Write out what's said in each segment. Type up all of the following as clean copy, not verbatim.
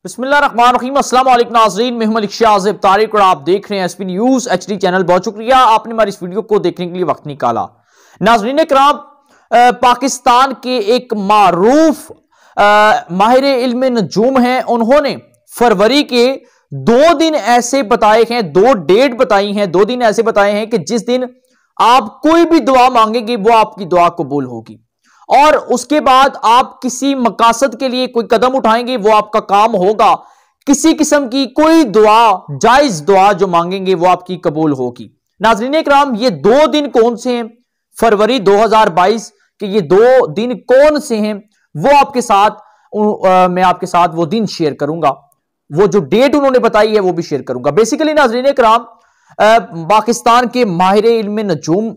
बिस्मिल्लाहिर्रहमानिर्रहीम। अस्सलाम वालेकुम नाज़रीन, मैं हूं मलिक शाज़िब तारिक और आप देख रहे हैं एसपी न्यूज़ एचडी चैनल। बहुत शुक्रिया आपने हमारी इस वीडियो को देखने के लिए वक्त निकाला। नाज़रीन किराम, पाकिस्तान के एक मारूफ माहिर इल्म नजूम हैं, उन्होंने फरवरी के 2 दिन ऐसे बताए हैं, 2 डेट बताई हैं, 2 दिन ऐसे बताए हैं कि जिस दिन आप कोई भी दुआ मांगेंगे वो आपकी दुआ कबूल होगी, और उसके बाद आप किसी मकासद के लिए कोई कदम उठाएंगे वो आपका काम होगा। किसी किस्म की कोई दुआ, जायज दुआ जो मांगेंगे वो आपकी कबूल होगी। नाज़रीन इकराम, ये 2 दिन कौन से हैं फरवरी 2022 के? ये 2 दिन कौन से हैं वो आपके साथ मैं आपके साथ वो दिन शेयर करूंगा, वो जो डेट उन्होंने बताई है वो भी शेयर करूंगा। बेसिकली नाज़रीन इकराम, पाकिस्तान के माहिर इल्म नजूम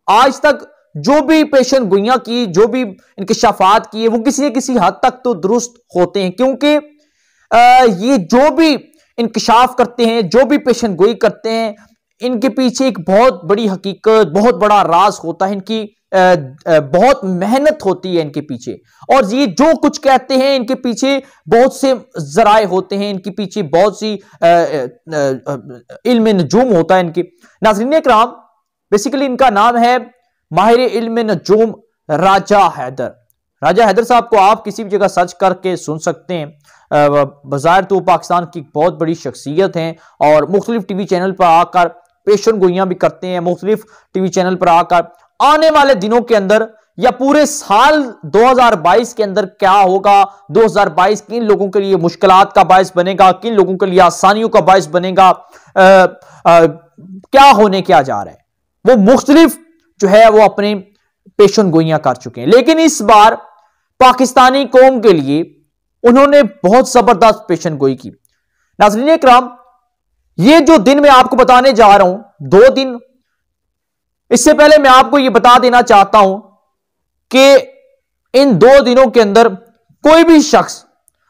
आज तक जो भी पेशन गोइयां की, जो भी इंकशाफात किए, वो किसी न किसी हद तक तो दुरुस्त होते हैं, क्योंकि ये जो भी इंकशाफ करते हैं, जो भी पेशन गोई करते हैं, इनके पीछे एक बहुत बड़ी हकीकत, बहुत बड़ा राज होता है। इनकी बहुत मेहनत होती है इनके पीछे, और ये जो कुछ कहते हैं इनके पीछे बहुत से जराए होते हैं, इनके पीछे बहुत सी इल्म नजूम होता है इनके। नाज़रीन इकराम, बेसिकली इनका नाम है माहिर इल्म नजूम राजा हैदर। राजा हैदर साहब को आप किसी भी जगह सर्च करके सुन सकते हैं। बज़ाहिर तो पाकिस्तान की बहुत बड़ी शख्सियत हैं और मुख्तलिफ टीवी चैनल पर आकर पेशन गोइयां भी करते हैं। मुख्तलिफ टीवी चैनल पर आकर आने वाले दिनों के अंदर या पूरे साल 2022 के अंदर क्या होगा, 2022 किन लोगों के लिए मुश्किलात का बायस बनेगा, किन लोगों के लिए आसानियों का बायस बनेगा, क्या होने क्या जा रहा है, वो मुख्तलिफ जो है वो अपने पेशन गोइयां कर चुके हैं। लेकिन इस बार पाकिस्तानी कौम के लिए उन्होंने बहुत जबरदस्त पेशन गोई की। नाज़रीन इकराम, ये जो दिन मैं आपको बताने जा रहा हूं, 2 दिन, इससे पहले मैं आपको यह बता देना चाहता हूं कि इन 2 दिनों के अंदर कोई भी शख्स,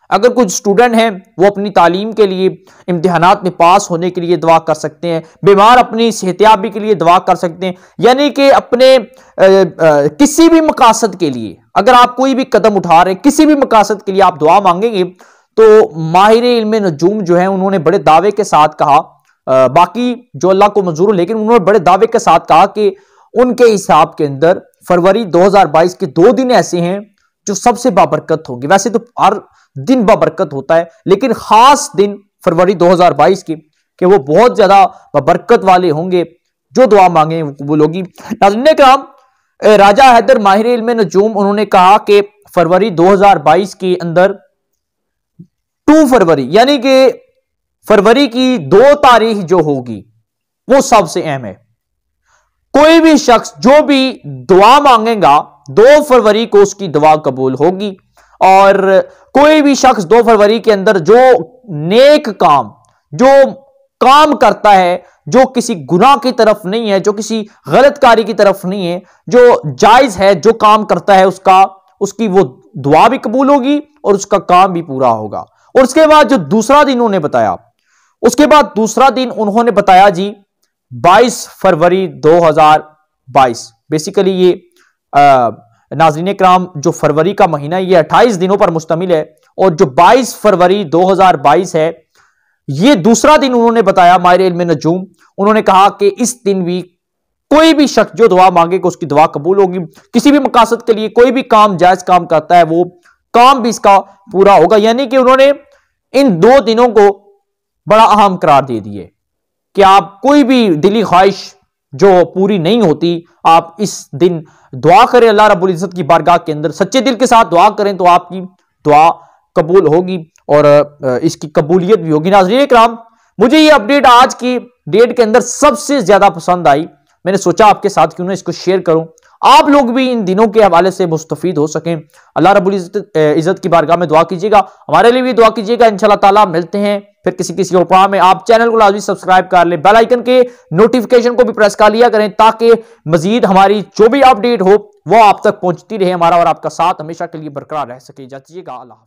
अगर कुछ स्टूडेंट हैं वो अपनी तालीम के लिए, इम्तिहानात में पास होने के लिए दुआ कर सकते हैं, बीमार अपनी सेहतियाबी के लिए दुआ कर सकते हैं, यानी कि अपने किसी भी मकासद के लिए अगर आप कोई भी कदम उठा रहे हैं, किसी भी मकासद के लिए आप दुआ मांगेंगे, तो माहिर इल्म नजूम जो है उन्होंने बड़े दावे के साथ कहा, बाकी जो अल्लाह को मंजूर हो, लेकिन उन्होंने बड़े दावे के साथ कहा कि उनके हिसाब के अंदर फरवरी 2022 के 2 दिन ऐसे हैं जो सबसे बाबरकत होंगे। वैसे तो हर दिन बाबरकत होता है, लेकिन खास दिन फरवरी 2022 के कि वो बहुत ज्यादा बाबरकत वाले होंगे, जो दुआ मांगे वो कबूल होगी। नाज़रीन इकराम, राजा हैदर माहिर इल्म नजूम उन्होंने कहा कि फरवरी 2022 के अंदर 2 फरवरी यानी कि फरवरी की 2 तारीख जो होगी वो सबसे अहम है। कोई भी शख्स जो भी दुआ मांगेगा 2 फरवरी को उसकी दुआ कबूल होगी, और कोई भी शख्स 2 फरवरी के अंदर जो नेक काम, जो काम करता है, जो किसी गुनाह की तरफ नहीं है, जो किसी गलत कार्य की तरफ नहीं है, जो जायज है, जो काम करता है, उसकी वो दुआ भी कबूल होगी और उसका काम भी पूरा होगा। और उसके बाद जो दूसरा दिन उन्होंने बताया, उसके बाद दूसरा दिन उन्होंने बताया जी 22 फरवरी 2022। बेसिकली ये नाज़रीन इकराम, जो फरवरी का महीना ये 28 दिनों पर मुश्तमिल है, और जो 22 फरवरी 2022 है ये दूसरा दिन उन्होंने बताया माहिर इल्म नजूम। उन्होंने कहा कि इस दिन भी कोई भी शख्स जो दुआ मांगेगा उसकी दुआ कबूल होगी। किसी भी मकासद के लिए कोई भी काम, जायज काम करता है, वो काम भी इसका पूरा होगा। यानी कि उन्होंने इन 2 दिनों को बड़ा अहम करार दे दिए कि आप कोई भी दिली ख्वाहिश जो पूरी नहीं होती, आप इस दिन दुआ करें, अल्लाह रब्बुल इज्जत की बारगाह के अंदर सच्चे दिल के साथ दुआ करें तो आपकी दुआ कबूल होगी और इसकी कबूलियत भी होगी। नाज़रीन इकराम, मुझे ये अपडेट आज की डेट के अंदर सबसे ज्यादा पसंद आई। मैंने सोचा आपके साथ क्यों ना इसको शेयर करूं, आप लोग भी इन दिनों के हवाले से मुस्तफीद हो सकें। अल्लाह रब्बुल इज्जत की बारगाह में दुआ कीजिएगा, हमारे लिए भी दुआ कीजिएगा। इंशाल्लाह ताला मिलते हैं फिर किसी और प्रोग्राम में। आप चैनल को लाजमी सब्सक्राइब कर लें, बेल आइकन के नोटिफिकेशन को भी प्रेस कर लिया करें, ताकि मजीद हमारी जो भी अपडेट हो वो आप तक पहुंचती रहे। हमारा और आपका साथ हमेशा के लिए बरकरार रह सके। जाइएगा, अल्लाह।